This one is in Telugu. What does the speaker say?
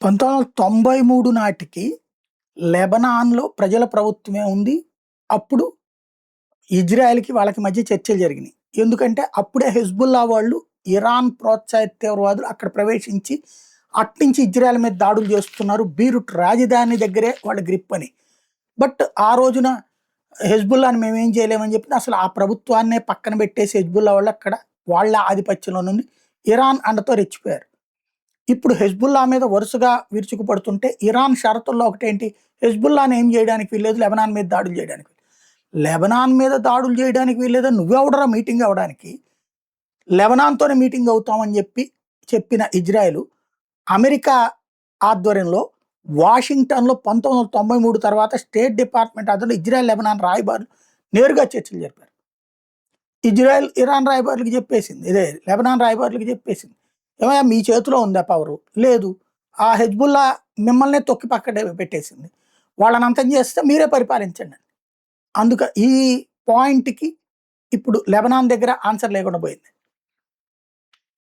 1993 నాటికి లెబనాన్‌లో ప్రజల ప్రభుత్వమే ఉంది. అప్పుడు ఇజ్రాయెల్‌కి వాళ్ళకి మధ్య చర్చలు జరిగినాయి. ఎందుకంటే అప్పుడే హెజ్బుల్లా వాళ్ళు ఇరాన్ ప్రోత్సాహిత తీవ్రవాదులు అక్కడ ప్రవేశించి అట్నుంచి ఇజ్రాయెల్ మీద దాడులు చేస్తున్నారు. బీరుట్ రాజధాని దగ్గరే వాళ్ళ గ్రిప్ అని. బట్ ఆ రోజున హెజ్బుల్లాని మేమేం చేయలేమని చెప్పి అసలు ఆ ప్రభుత్వాన్నే పక్కన పెట్టేసి హెజ్బుల్లా వాళ్ళు అక్కడ వాళ్ళ ఆధిపత్యంలో నుండి ఇరాన్ అండతో రెచ్చిపోయారు. ఇప్పుడు హెజ్బుల్లా మీద వరుసగా విరుచుకుపడుతుంటే ఇరాన్ షరతుల్లో ఒకటేంటి, హెజ్బుల్లాని ఏం చేయడానికి వీల్లేదు, లెబనాన్ మీద దాడులు చేయడానికి. లెబనాన్ మీద దాడులు చేయడానికి వీల్లేదా, నువ్వెవడరా మీటింగ్ అవ్వడానికి, లెబనాన్‌తోనే మీటింగ్ అవుతామని చెప్పిన ఇజ్రాయెల్ అమెరికా ఆధ్వర్యంలో వాషింగ్టన్‌లో 1993 తర్వాత స్టేట్ డిపార్ట్మెంట్ ఆధ్వర్యంలో ఇజ్రాయెల్, లెబనాన్ రాయబారులు నేరుగా చర్చలు జరిపారు. ఇజ్రాయెల్ ఇరాన్ రాయబారులకు చెప్పేసింది, లెబనాన్ రాయబారులకు చెప్పేసింది, ఏమయ్యా మీ చేతిలో ఉందా పవరు? లేదు. ఆ హెజ్బుల్లా మిమ్మల్నే తొక్కి పక్కన పెట్టేసింది. వాళ్ళని అంతం చేస్తే మీరే పరిపాలించండి. ఈ పాయింట్‌కి ఇప్పుడు లెబనాన్ దగ్గర ఆన్సర్ లేకుండా పోయింది.